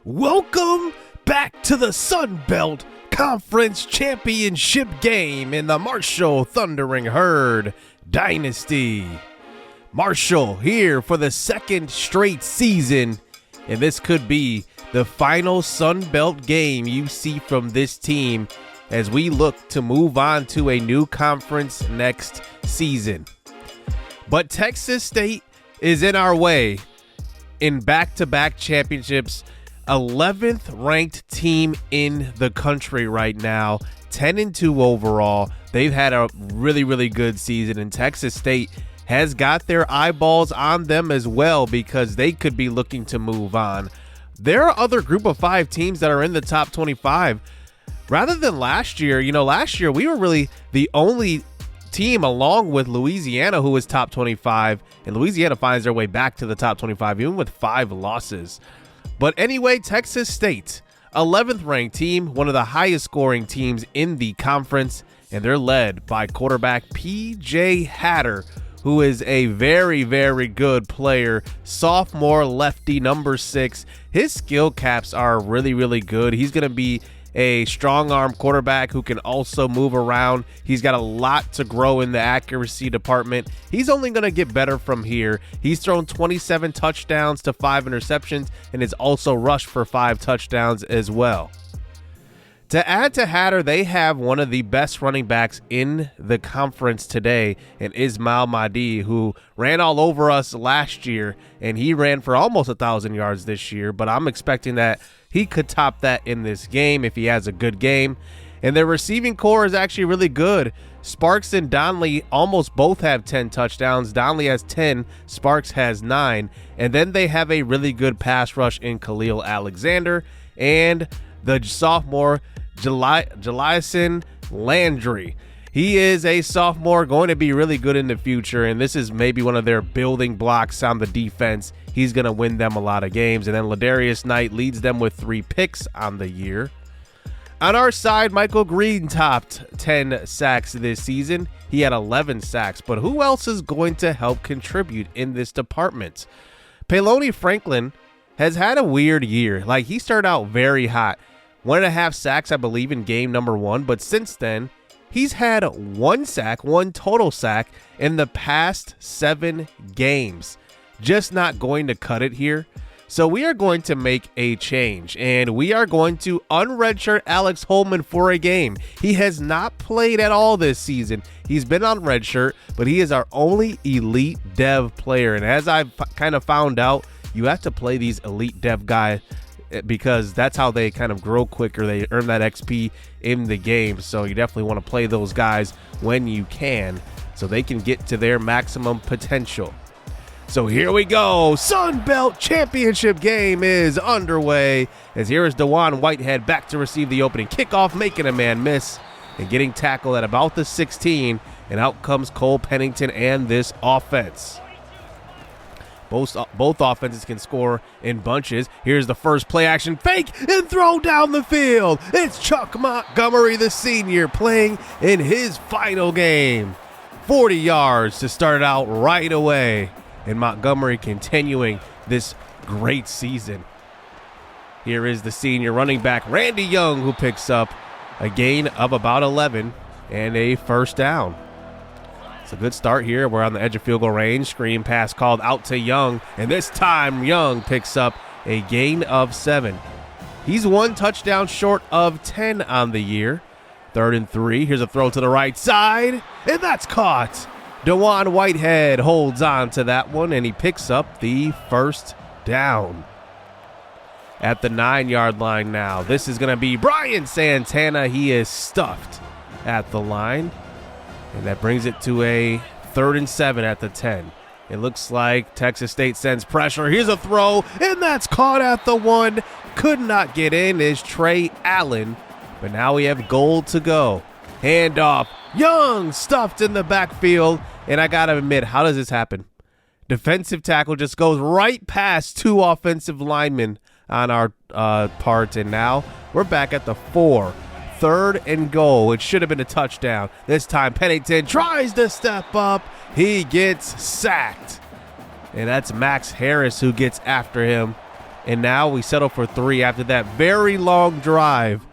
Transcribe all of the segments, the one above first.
Welcome back to the Sun Belt Conference Championship game in the Marshall Thundering Herd Dynasty. Marshall here for the second straight season, and this could be the final Sun Belt game you see from this team as we look to move on to a new conference next season. But Texas State is in our way in back-to-back championships. 11th ranked team in the country right now, 10-2 overall. They've had a really good season, and Texas State has got their eyeballs on them as well because they could be looking to move on. There are other group of 5 teams that are in the top 25 rather than last year. You know, last year we were really the only team along with Louisiana who was top 25, and Louisiana finds their way back to the top 25 even with 5 losses. But anyway, Texas State, 11th ranked team, one of the highest scoring teams in the conference, and they're led by quarterback P.J. Hatter, who is a very good player, sophomore lefty number 6. His skill caps are really good. He's going to be a strong arm quarterback who can also move around. He's got a lot to grow in the accuracy department. He's only going to get better from here. He's thrown 27 touchdowns to 5 interceptions and is also rushed for 5 touchdowns as well. To add to Hatter, they have one of the best running backs in the conference today, and Ismail Mahdi, who ran all over us last year, and he ran for almost 1,000 yards this year, but I'm expecting that he could top that in this game if he has a good game. And their receiving core is actually really good. Sparks and Donley almost both have 10 touchdowns. Donley has 10, Sparks has 9. And then they have a really good pass rush in Khalil Alexander and the sophomore Jelison Landry. He is a sophomore, going to be really good in the future, and this is maybe one of their building blocks on the defense. He's going to win them a lot of games. And then Ladarius Knight leads them with 3 picks on the year. On our side, Michael Green topped 10 sacks this season. He had 11 sacks, but who else is going to help contribute in this department? Peloni Franklin has had a weird year. Like, he started out very hot. 1.5 sacks, I believe, in game number 1, but since then, he's had 1 sack, 1 total sack in the past 7 games. Just not going to cut it here. So we are going to make a change, and we are going to unredshirt Alex Holman for a game. He has not played at all this season. He's been on redshirt, but he is our only elite dev player. And as I've kind of found out, you have to play these elite dev guys because that's how they kind of grow quicker. They earn that XP in the game. So you definitely want to play those guys when you can so they can get to their maximum potential. So here we go. Sun Belt Championship game is underway as here is DeJuan Whitehead back to receive the opening kickoff, making a man miss and getting tackled at about the 16, and out comes Cole Pennington and this offense. Both offenses can score in bunches. Here's the first play action fake and throw down the field. It's Chuck Montgomery, the senior, playing in his final game. 40 yards to start out right away. And Montgomery continuing this great season. Here is the senior running back, Randy Young, who picks up a gain of about 11 and a first down. It's a good start here. We're on the edge of field goal range. Screen pass called out to Young, and this time Young picks up a gain of 7. He's 1 touchdown short of 10 on the year. 3rd and 3. Here's a throw to the right side, and that's caught. DeJuan Whitehead holds on to that one, and he picks up the first down. At the 9-yard line now, this is going to be Brian Santana. He is stuffed at the line, and that brings it to a 3rd and 7 at the 10. It looks like Texas State sends pressure. Here's a throw, and that's caught at the 1. Could not get in is Trey Allen, but now we have goal to go. Handoff. Young stuffed in the backfield, and I gotta admit, how does this happen? Defensive tackle just goes right past 2 offensive linemen on our part, and now we're back at the 4. 3rd and goal. It should have been a touchdown. This time Pennington tries to step up. He gets sacked, and that's Max Harris who gets after him. And now we settle for 3 after that very long drive.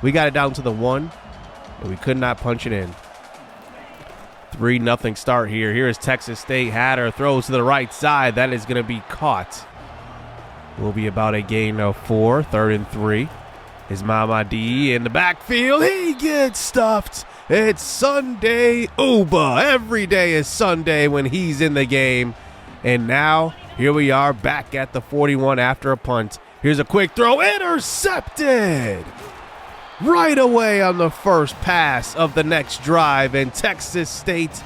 We got it down to the 1, and we could not punch it in. 3-0 start here. Here is Texas State. Hatter throws to the right side. That is going to be caught. Will be about a gain of 4, 3rd and 3. Is Mamadi in the backfield. He gets stuffed. It's Sunday Uba. Every day is Sunday when he's in the game. And now, here we are back at the 41 after a punt. Here's a quick throw. Intercepted! Right away on the first pass of the next drive, and Texas State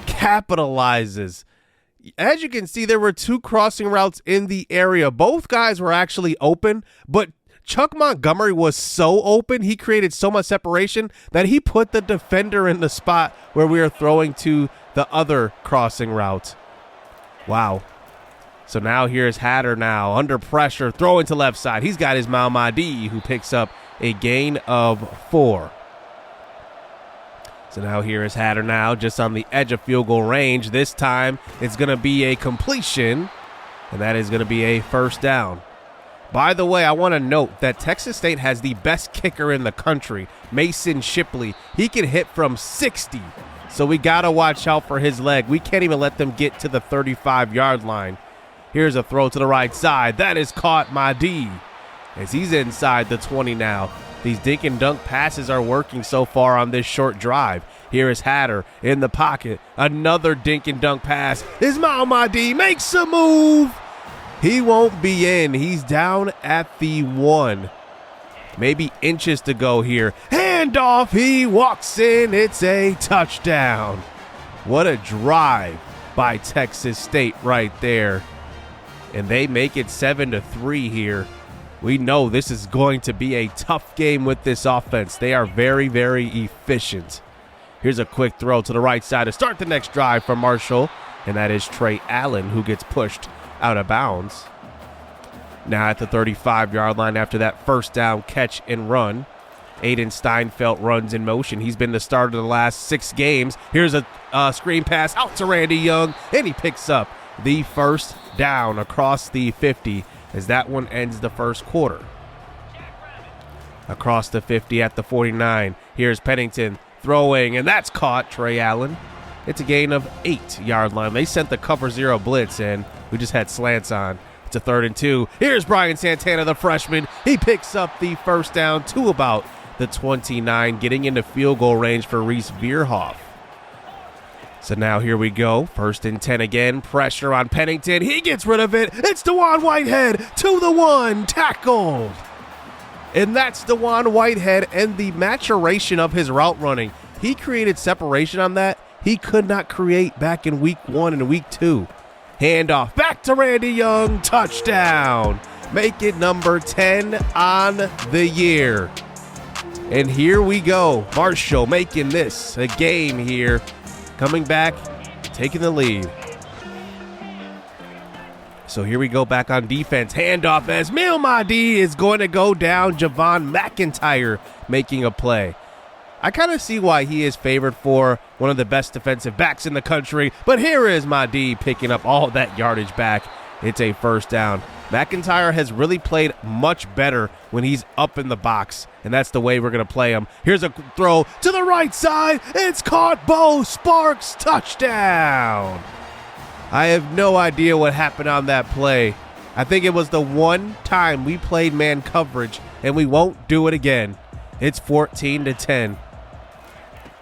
capitalizes. As you can see, there were 2 crossing routes in the area. Both guys were actually open, but Chuck Montgomery was so open, he created so much separation that he put the defender in the spot where we are throwing to the other crossing route. Wow. So now here's Hatter now under pressure, throwing to left side. He's got his Mamadi, who picks up a gain of 4. So now here is Hatter now just on the edge of field goal range. This time it's going to be a completion, and that is going to be a first down. By the way, I want to note that Texas State has the best kicker in the country, Mason Shipley. He can hit from 60, so we got to watch out for his leg. We can't even let them get to the 35-yard line. Here's a throw to the right side. That is caught Mahdi as he's inside the 20 now. These dink and dunk passes are working so far on this short drive. Here is Hatter in the pocket. Another dink and dunk pass. Ismail Mahdi makes a move. He won't be in. He's down at the 1. Maybe inches to go here. Handoff. He walks in. It's a touchdown. What a drive by Texas State right there. And they make it 7-3 here. We know this is going to be a tough game with this offense. They are very, very efficient. Here's a quick throw to the right side to start the next drive from Marshall, and that is Trey Allen, who gets pushed out of bounds. Now at the 35-yard line after that first down catch and run, Aiden Steinfeld runs in motion. He's been the starter of the last 6 games. Here's a screen pass out to Randy Young, and he picks up the first down across the 50 as that one ends the first quarter. Across the 50 at the 49. Here's Pennington throwing, and that's caught Trey Allen. It's a gain of 8-yard line. They sent the cover 0 blitz, and we just had slants on. It's a 3rd and 2. Here's Brian Santana, the freshman. He picks up the first down to about the 29, getting into field goal range for Reese Veerhoff. So now here we go. 1st and 10 again. Pressure on Pennington. He gets rid of it. It's DeJuan Whitehead to the 1. Tackled. And that's DeJuan Whitehead and the maturation of his route running. He created separation on that he could not create back in week 1 and week 2. Handoff back to Randy Young. Touchdown. Make it number 10 on the year. And here we go. Marshall making this a game here. Coming back, taking the lead. So here we go back on defense. Handoff as Mil Mahdi is going to go down. Javon McIntyre making a play. I kind of see why he is favored for one of the best defensive backs in the country. But here is Mahdi picking up all that yardage back. It's a first down. McIntyre has really played much better when he's up in the box, and that's the way we're going to play him. Here's a throw to the right side. It's caught. Bo Sparks, touchdown. I have no idea what happened on that play. I think it was the one time we played man coverage, and we won't do it again. It's 14-10.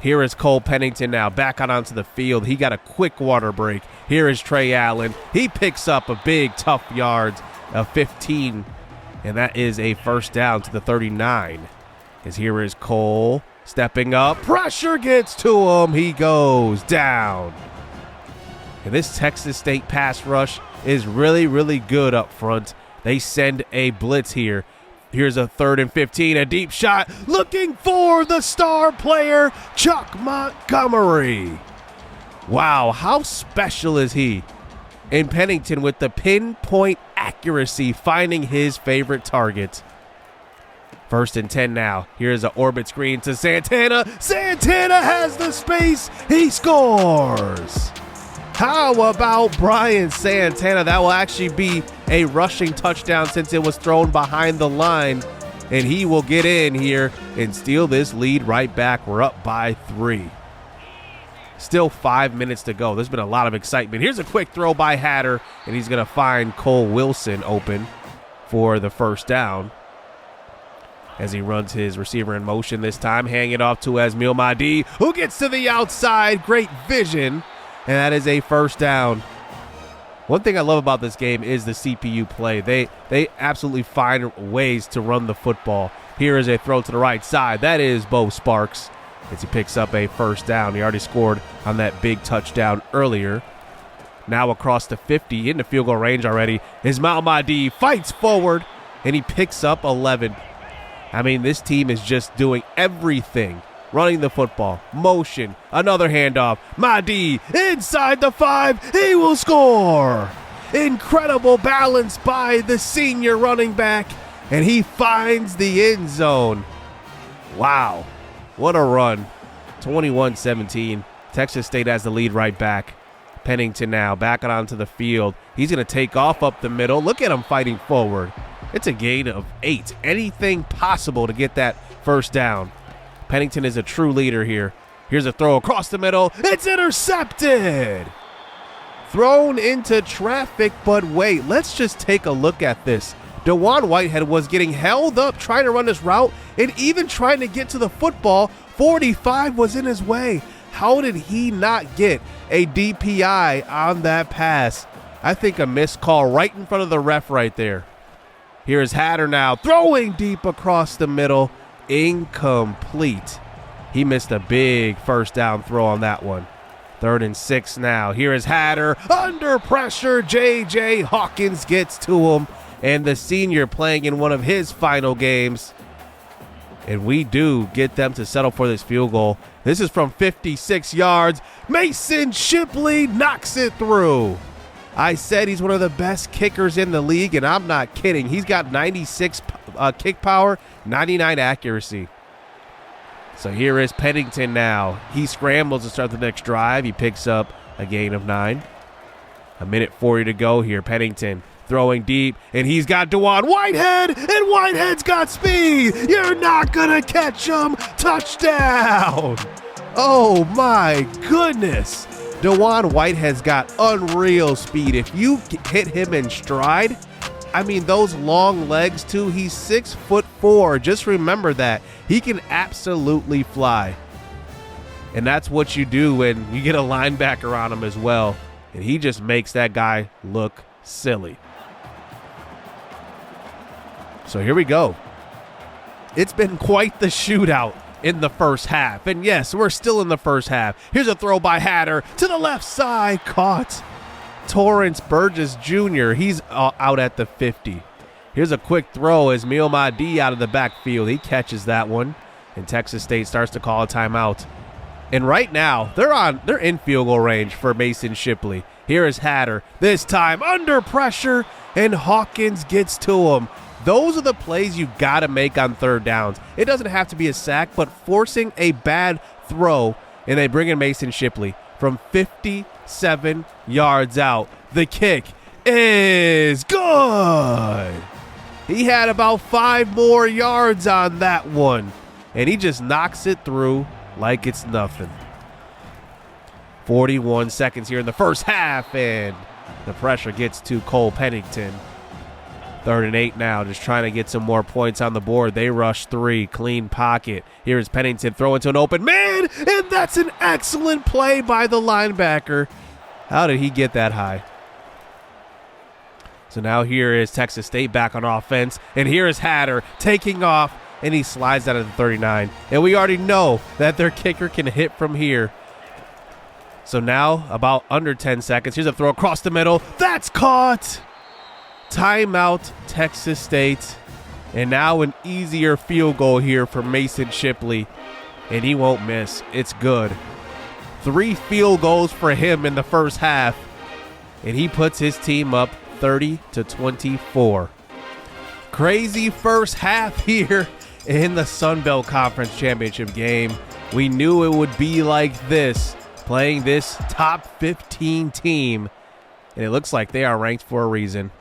Here is Cole Pennington now back onto the field. He got a quick water break. Here is Trey Allen. He picks up a big, tough yards of 15, and that is a first down to the 39. As here is Cole stepping up. Pressure gets to him. He goes down. And this Texas State pass rush is really, really good up front. They send a blitz here. Here's a 3rd and 15, a deep shot, looking for the star player, Chuck Montgomery. Wow, how special is he? And Pennington with the pinpoint accuracy, finding his favorite target. 1st and 10 now. Here's an orbit screen to Santana. Santana has the space. He scores. How about Brian Santana? That will actually be a rushing touchdown since it was thrown behind the line. And he will get in here and steal this lead right back. We're up by 3. Still 5 minutes to go. There's been a lot of excitement. Here's a quick throw by Hatter, and he's going to find Cole Wilson open for the first down. As he runs his receiver in motion this time, handing it off to Esmail Mahdi, who gets to the outside. Great vision, and that is a first down. One thing I love about this game is the CPU play. They absolutely find ways to run the football. Here is a throw to the right side. That is Bo Sparks as he picks up a first down. He already scored on that big touchdown earlier. Now across the 50, into field goal range already. Esmail Mahdi fights forward, and he picks up 11. I mean, this team is just doing everything. Running the football, motion, another handoff. Mahdi inside the 5, he will score. Incredible balance by the senior running back, and he finds the end zone. Wow, what a run. 21-17. Texas State has the lead right back. Pennington now backing onto the field. He's going to take off up the middle. Look at him fighting forward. It's a gain of 8. Anything possible to get that first down. Pennington is a true leader here. Here's a throw across the middle. It's intercepted. Thrown into traffic, but wait, let's just take a look at this. DeJuan Whitehead was getting held up trying to run this route and even trying to get to the football. 45 was in his way. How did he not get a DPI on that pass? I think a missed call right in front of the ref right there. Here's Hatter now, throwing deep across the middle. Incomplete. He missed a big first down throw on that one. 3rd and 6 now. Here is Hatter under pressure. J.J. Hawkins gets to him, and the senior playing in one of his final games. And we do get them to settle for this field goal. This is from 56 yards. Mason Shipley knocks it through. I said he's one of the best kickers in the league, and I'm not kidding. He's got 96 kick power, 99 accuracy. So here is Pennington now. He scrambles to start the next drive. He picks up a gain of 9. 1:40 to go here. Pennington throwing deep, and he's got DeJuan Whitehead, and Whitehead's got speed. You're not going to catch him. Touchdown. Oh, my goodness. DeJuan Whitehead's got unreal speed. If you hit him in stride, I mean, those long legs too. He's 6'4". Just remember that. He can absolutely fly. And that's what you do when you get a linebacker on him as well. And he just makes that guy look silly. So here we go. It's been quite the shootout in the first half. And yes, we're still in the first half. Here's a throw by Hatter to the left side. Caught. Torrance Burgess Jr., he's out at the 50. Here's a quick throw as Esmail Mahdi out of the backfield. He catches that one, and Texas State starts to call a timeout. And right now, they're in field goal range for Mason Shipley. Here is Hatter, this time under pressure, and Hawkins gets to him. Those are the plays you got to make on 3rd downs. It doesn't have to be a sack, but forcing a bad throw, and they bring in Mason Shipley from 57 yards out. The kick is good. He had about 5 more yards on that one, and he just knocks it through like it's nothing. 41 seconds here in the first half, and the pressure gets to Cole Pennington. 3rd and 8 now, just trying to get some more points on the board. They rush 3, clean pocket. Here's Pennington throwing to an open man, and that's an excellent play by the linebacker. How did he get that high? So now here is Texas State back on offense, and here is Hatter taking off, and he slides out of the 39. And we already know that their kicker can hit from here. So now about under 10 seconds. Here's a throw across the middle. That's caught. Timeout, Texas State. And now an easier field goal here for Mason Shipley. And he won't miss. It's good. 3 field goals for him in the first half. And he puts his team up 30-24. Crazy first half here in the Sun Belt Conference Championship game. We knew it would be like this. playing this top 15 team, and it looks like they are ranked for a reason.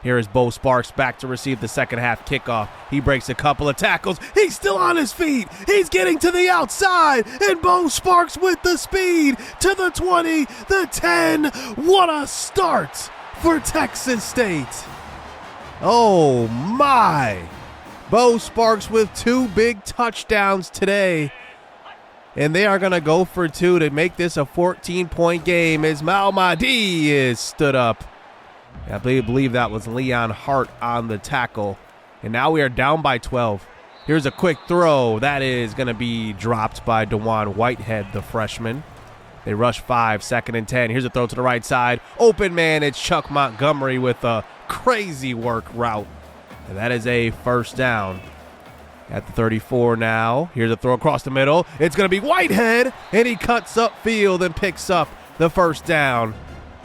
Here is Bo Sparks back to receive the second half kickoff. He breaks a couple of tackles. He's still on his feet. He's getting to the outside, and Bo Sparks with the speed to the 20, the 10. What a start for Texas State. Oh my. Bo Sparks with 2 big touchdowns today. And they are going to go for 2 to make this a 14-point game as Mahdi is stood up. I believe that was Leon Hart on the tackle. And now we are down by 12. Here's a quick throw. That is going to be dropped by DeJuan Whitehead, the freshman. They rush 5, 2nd and 10. Here's a throw to the right side. Open man, it's Chuck Montgomery with a crazy work route. And that is a first down. At the 34 now. Here's a throw across the middle. It's going to be Whitehead, and he cuts upfield and picks up the first down.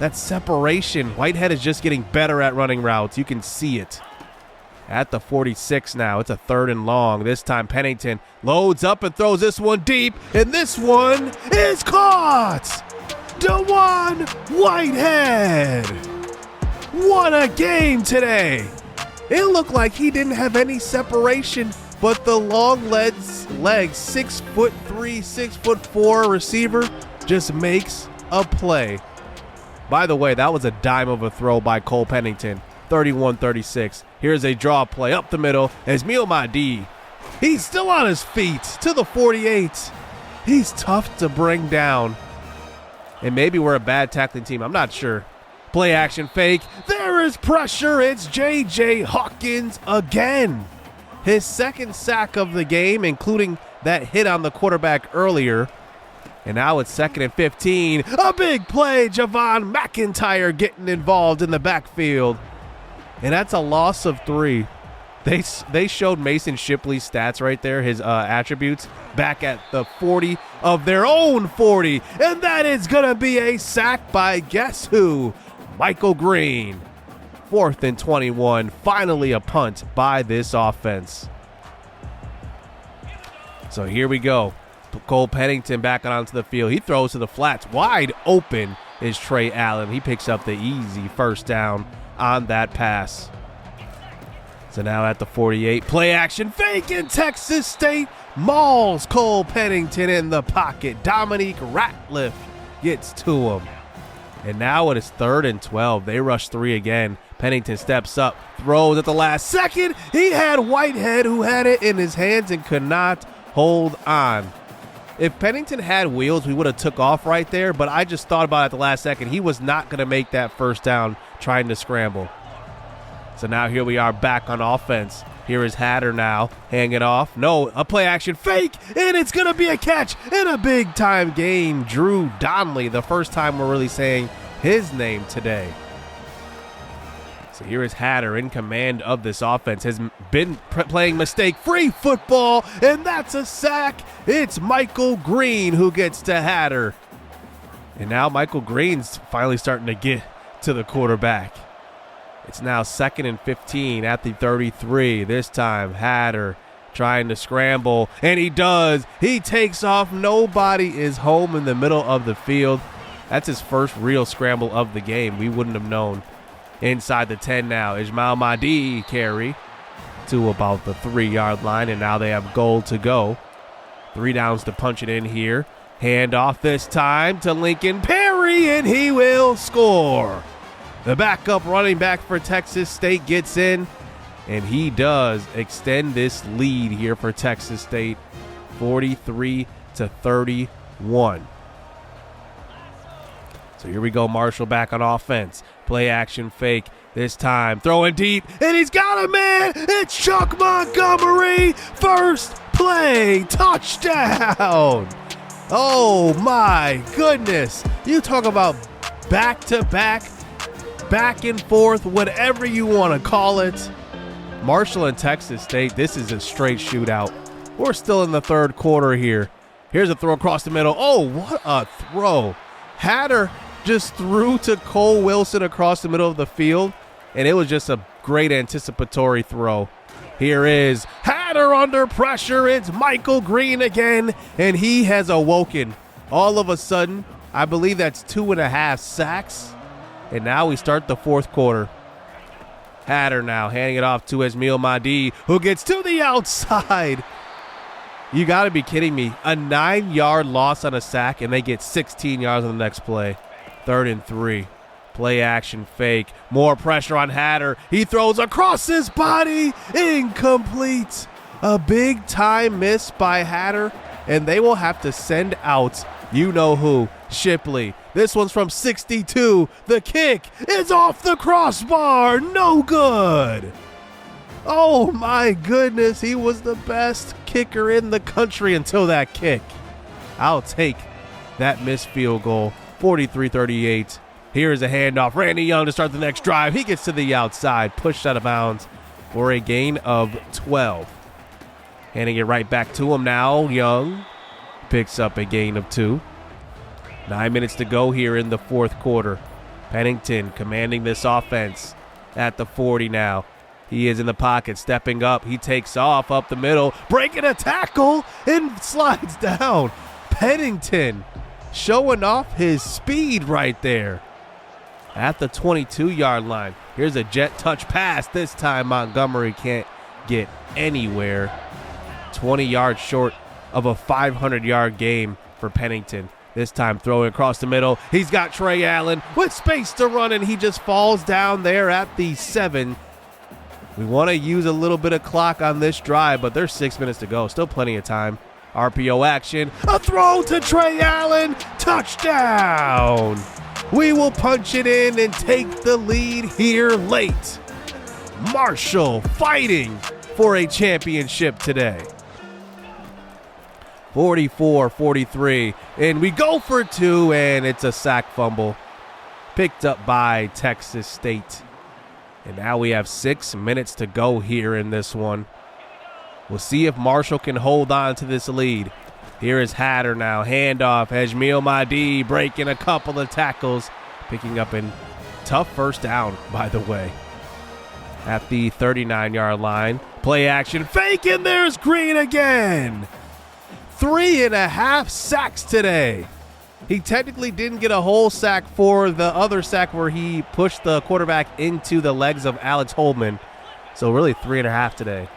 That separation. Whitehead is just getting better at running routes. You can see it. At the 46 now. It's a 3rd and long. This time Pennington loads up and throws this one deep, and this one is caught. DeJuan Whitehead. What a game today. It looked like he didn't have any separation, but the long legs, 6'3", 6'4" receiver just makes a play. By the way, that was a dime of a throw by Cole Pennington, 31-36. Here's a draw play up the middle as Mahdi. He's still on his feet to the 48. He's tough to bring down. And maybe we're a bad tackling team. I'm not sure. Play action fake. There is pressure. It's J.J. Hawkins again. His 2nd sack of the game, including that hit on the quarterback earlier. And now it's 2nd and 15. A big play. Javon McIntyre getting involved in the backfield. And that's a loss of 3. They showed Mason Shipley's stats right there, his attributes, back at the 40 of their own 40. And that is going to be a sack by guess who? Michael Green. 4th and 21. Finally a punt by this offense. So here we go. Cole Pennington back onto the field. He throws to the flats. Wide open is Trey Allen. He picks up the easy first down on that pass. So now at the 48, play action fake, and Texas State mauls Cole Pennington in the pocket. Dominique Ratliff gets to him. And now it is 3rd and 12. They rush 3 again. Pennington steps up, throws at the last second. He had Whitehead, who had it in his hands and could not hold on. If Pennington had wheels, we would have took off right there, but I just thought about it at the last second. He was not going to make that first down trying to scramble. So now here we are back on offense. Here is Hatter now, hanging off. No, a play action fake, and it's going to be a catch in a big-time game. Drew Donnelly, the first time we're really saying his name today. So here is Hatter in command of this offense. Has been playing mistake-free football, and that's a sack. It's Michael Green who gets to Hatter. And now Michael Green's finally starting to get to the quarterback. It's now 2nd and 15 at the 33. This time Hatter trying to scramble, and he does. He takes off. Nobody is home in the middle of the field. That's his first real scramble of the game. We wouldn't have known. Inside the 10 now. Ismail Mahdi carry to about the 3-yard line, and now they have goal to go. 3 downs to punch it in here. Hand off this time to Lincoln Perry, and he will score. The backup running back for Texas State gets in, and he does extend this lead here for Texas State, 43-31. So here we go, Marshall back on offense. Play action fake. This time throwing deep, and he's got a man. It's Chuck Montgomery. First play, touchdown. Oh my goodness. You talk about back-to-back, back and forth, whatever you want to call it. Marshall and Texas State, this is a straight shootout. We're still in the 3rd quarter here. Here's a throw across the middle. Oh, what a throw. Hatter just threw to Cole Wilson across the middle of the field, and it was just a great anticipatory throw. Here is Hatter under pressure. It's Michael Green again, and he has awoken. All of a sudden, I believe that's 2.5 sacks. And now we start the fourth quarter. Hatter now handing it off to Esmail Mahdi, who gets to the outside. You got to be kidding me. A 9-yard loss on a sack, and they get 16 yards on the next play. 3rd and 3. Play action fake. More pressure on Hatter. He throws across his body. Incomplete. A big time miss by Hatter, and they will have to send out you know who, Shipley. This one's from 62. The kick is off the crossbar. No good. Oh my goodness, he was the best kicker in the country until that kick. I'll take that missed field goal. 43-38. Here's a handoff. Randy Young to start the next drive. He gets to the outside, pushed out of bounds for a gain of 12. Handing it right back to him now. Young picks up a gain of 2. 9 minutes to go here in the fourth quarter. Pennington commanding this offense at the 40 now. He is in the pocket, stepping up. He takes off up the middle, breaking a tackle, and slides down. Pennington showing off his speed right there at the 22-yard line. Here's a jet touch pass. This time Montgomery can't get anywhere. 20 yards short of a 500-yard game for Pennington. This time throwing across the middle. He's got Trey Allen with space to run, and he just falls down there at the 7. We want to use a little bit of clock on this drive, but there's 6 minutes to go. Still plenty of time. RPO action. A throw to Trey Allen. Touchdown. We will punch it in and take the lead here late. Marshall fighting for a championship today. 44-43, and we go for 2, and it's a sack fumble picked up by Texas State. And now we have 6 minutes to go here in this one. We'll see if Marshall can hold on to this lead. Here is Hatter now, handoff. Esmail Mahdi breaking a couple of tackles, picking up a tough first down, by the way. At the 39-yard line, play action, fake, and there's Green again. 3.5 sacks today. He technically didn't get a whole sack for the other sack where he pushed the quarterback into the legs of Alex Holman. So really 3.5 today.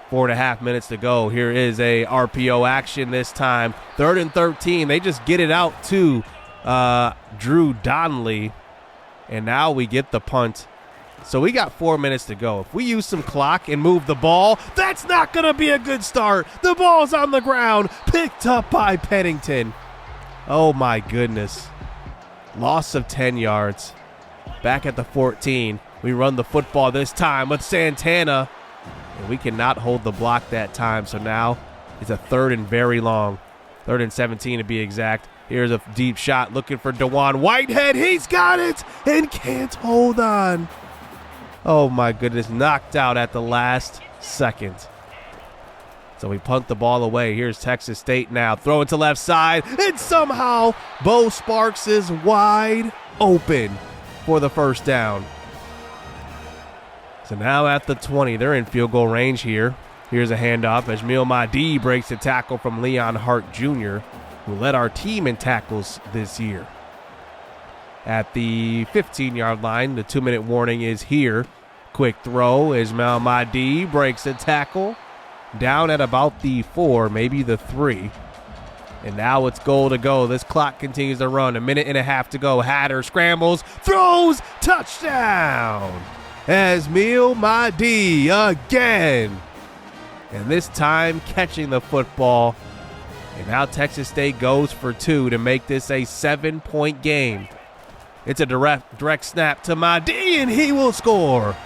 4.5 minutes to go. Here is a RPO action this time. 3rd and 13. They just get it out to Drew Donnelly. And now we get the punt. So we got 4 minutes to go. If we use some clock and move the ball, that's not going to be a good start. The ball's on the ground, picked up by Pennington. Oh my goodness. Loss of 10 yards. Back at the 14. We run the football this time with Santana. And we cannot hold the block that time. So now it's a 3rd and very long. 3rd and 17 to be exact. Here's a deep shot looking for DeJuan Whitehead. He's got it and can't hold on. Oh my goodness, knocked out at the last second. So we punt the ball away. Here's Texas State now, throwing to left side, and somehow Bo Sparks is wide open for the first down. So now at the 20, they're in field goal range here. Here's a handoff. Esmail Mahdi breaks a tackle from Leon Hart Jr., who led our team in tackles this year. At the 15-yard line, the 2-minute warning is here. Quick throw. Esmail Mahdi breaks a tackle. Down at about the 4, maybe the 3. And now it's goal to go. This clock continues to run. 1.5 minutes to go. Hatter scrambles, throws, touchdown. Esmail Mahdi again. And this time catching the football. And now Texas State goes for 2 to make this a 7-point game. It's a direct snap to Mahdi, and he will score.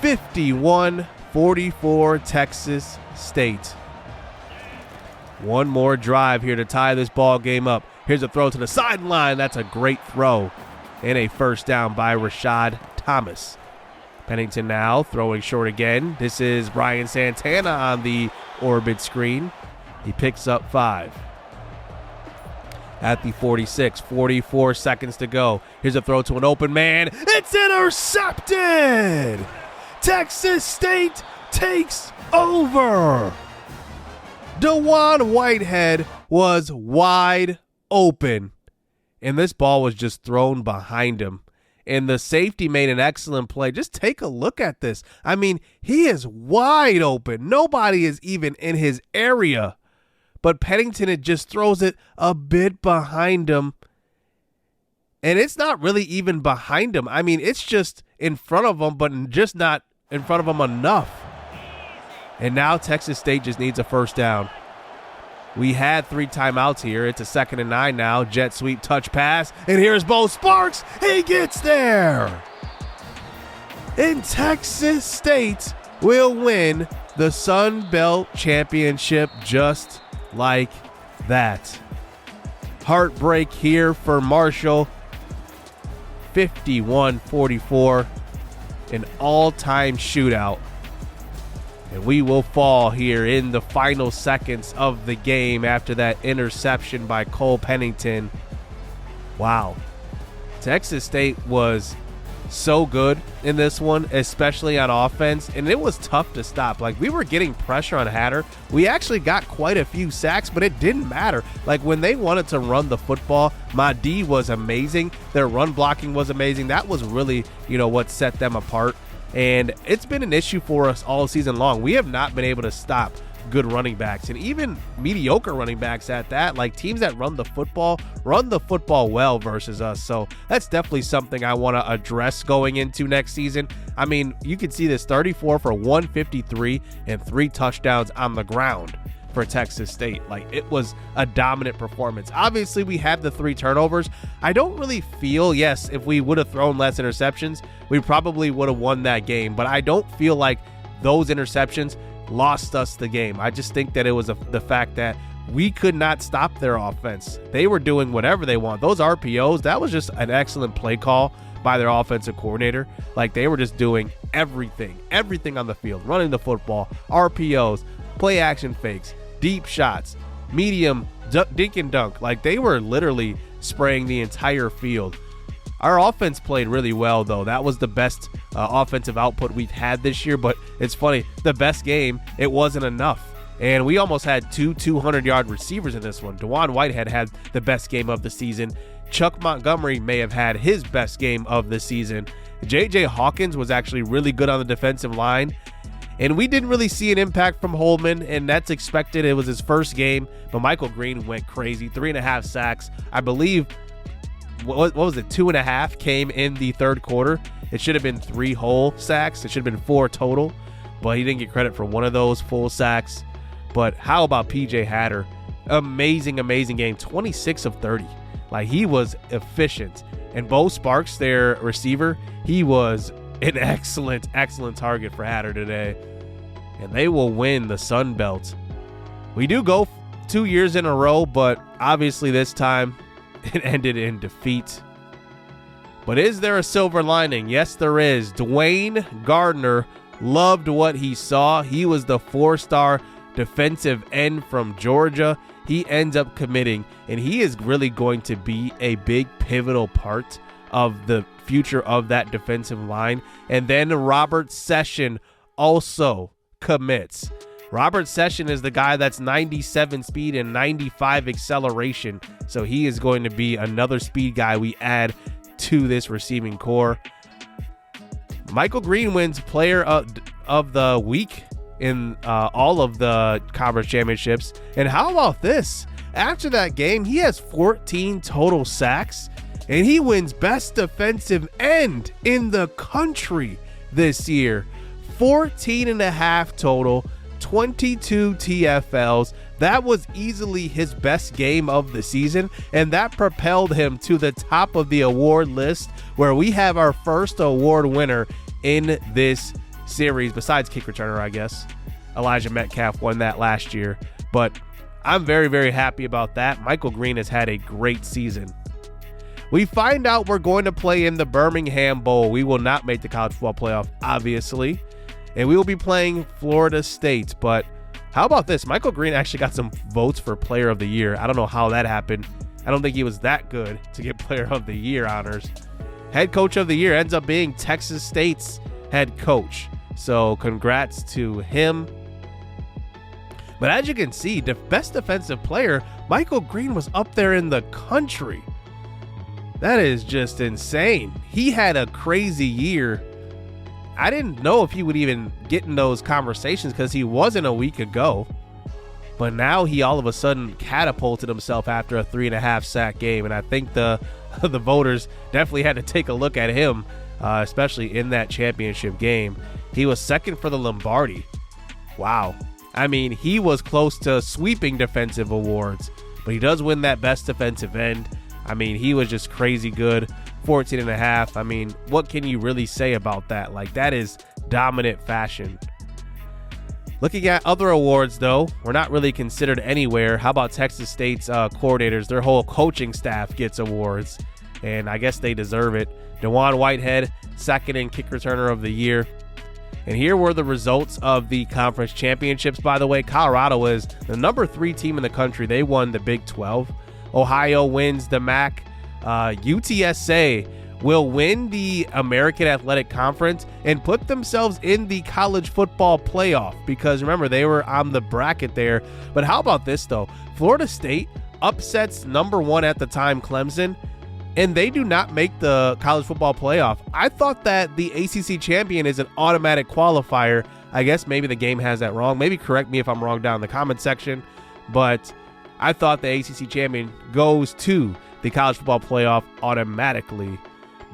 51-44 Texas State. One more drive here to tie this ball game up. Here's a throw to the sideline. That's a great throw. And a first down by Rashad Thomas. Pennington now throwing short again. This is Brian Santana on the orbit screen. He picks up 5. At the 46, 44 seconds to go. Here's a throw to an open man. It's intercepted! Texas State takes over. DeJuan Whitehead was wide open, and this ball was just thrown behind him. And the safety made an excellent play. Just take a look at this. I mean, he is wide open. Nobody is even in his area. But Pennington, it just throws it a bit behind him. And it's not really even behind him. I mean, it's just in front of him, but just not in front of him enough. And now Texas State just needs a first down. We had 3 timeouts here. It's a 2nd and 9 now. Jet sweep, touch pass. And here's Bo Sparks. He gets there. And Texas State will win the Sun Belt Championship just like that. Heartbreak here for Marshall. 51-44. An all-time shootout. And we will fall here in the final seconds of the game after that interception by Cole Pennington. Wow. Texas State was so good in this one, especially on offense, and it was tough to stop. Like, we were getting pressure on Hatter. We actually got quite a few sacks, but it didn't matter. Like, when they wanted to run the football, my D was amazing. Their run blocking was amazing. That was really, what set them apart. And it's been an issue for us all season long. We have not been able to stop good running backs, and even mediocre running backs at that. Like, teams that run the football well versus us. So that's definitely something I want to address going into next season. I mean, you can see this 34 for 153 and 3 touchdowns on the ground for Texas State. Like, it was a dominant performance. Obviously, we had the 3 turnovers. I don't really feel, yes, if we would have thrown less interceptions, we probably would have won that game, but I don't feel like those interceptions lost us the game. I just think that it was the fact that we could not stop their offense. They were doing whatever they want. Those RPOs, that was just an excellent play call by their offensive coordinator. Like, they were just doing everything on the field, running the football, RPOs, play action fakes, deep shots, medium, dink and dunk. Like, they were literally spraying the entire field. Our offense played really well, though. That was the best offensive output we've had this year, but it's funny, the best game, it wasn't enough. And we almost had 2 200-yard receivers in this one. DeJuan Whitehead had the best game of the season. Chuck Montgomery may have had his best game of the season. J.J. Hawkins was actually really good on the defensive line. And we didn't really see an impact from Holman, and that's expected. It was his first game, but Michael Green went crazy. 3.5 sacks. I believe, what was it, 2.5 came in the third quarter. It should have been 3 whole sacks. It should have been 4 total, but he didn't get credit for one of those full sacks. But how about P.J. Hatter? Amazing game. 26 of 30. Like, he was efficient. And Bo Sparks, their receiver, he was an excellent target for Hatter today. And they will win the Sun Belt. We do go 2 years in a row, but obviously this time it ended in defeat. But is there a silver lining? Yes, there is. Dwayne Gardner loved what he saw. He was the 4-star defensive end from Georgia. He ends up committing, and he is really going to be a big pivotal part of the future of that defensive line. And then Robert Session also commits. Robert Session is the guy that's 97 speed and 95 acceleration. So he is going to be another speed guy we add to this receiving core. Michael Green wins player of the week in all of the conference championships. And how about this? After that game, he has 14 total sacks, and he wins best defensive end in the country this year. 14.5 total, 22 TFLs. That was easily his best game of the season, and that propelled him to the top of the award list, where we have our first award winner in this series, besides kick returner, I guess. Elijah Metcalf won that last year, but I'm very happy about that. Michael Green has had a great season. We find out we're going to play in the Birmingham Bowl. We will not make the college football playoff, obviously, and we will be playing Florida State. But how about this? Michael Green actually got some votes for player of the year. I don't know how that happened. I don't think he was that good to get player of the year honors. Head coach of the year ends up being Texas State's head coach. So congrats to him. But as you can see, the best defensive player, Michael Green, was up there in the country. That is just insane. He had a crazy year. I didn't know if he would even get in those conversations because he wasn't a week ago. But now he all of a sudden catapulted himself after a 3.5 sack game. And I think the voters definitely had to take a look at him, especially in that championship game. He was second for the Lombardi. Wow. I mean, he was close to sweeping defensive awards, but he does win that best defensive end. I mean, he was just crazy good. 14.5. I mean, what can you really say about that? Like, that is dominant fashion. Looking at other awards, though, we're not really considered anywhere. How about Texas State's coordinators? Their whole coaching staff gets awards, and I guess they deserve it. DeJuan Whitehead, second in kick returner of the year. And here were the results of the conference championships. By the way, Colorado is the number 3 team in the country. They won the Big 12. Ohio wins the MAC. UTSA will win the American Athletic Conference and put themselves in the college football playoff, because remember, they were on the bracket there. But how about this, though? Florida State upsets number 1 at the time, Clemson, and they do not make the college football playoff. I thought that the ACC champion is an automatic qualifier. I guess maybe the game has that wrong. Maybe correct me if I'm wrong down in the comment section. But I thought the ACC champion goes to the college football playoff automatically.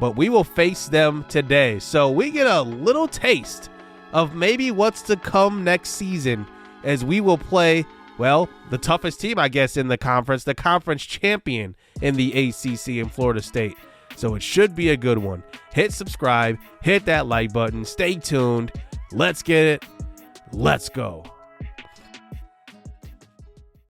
But we will face them today. So we get a little taste of maybe what's to come next season, as we will play, well, the toughest team, I guess, in the conference champion in the ACC in Florida State. So it should be a good one. Hit subscribe, hit that like button, stay tuned. Let's get it. Let's go.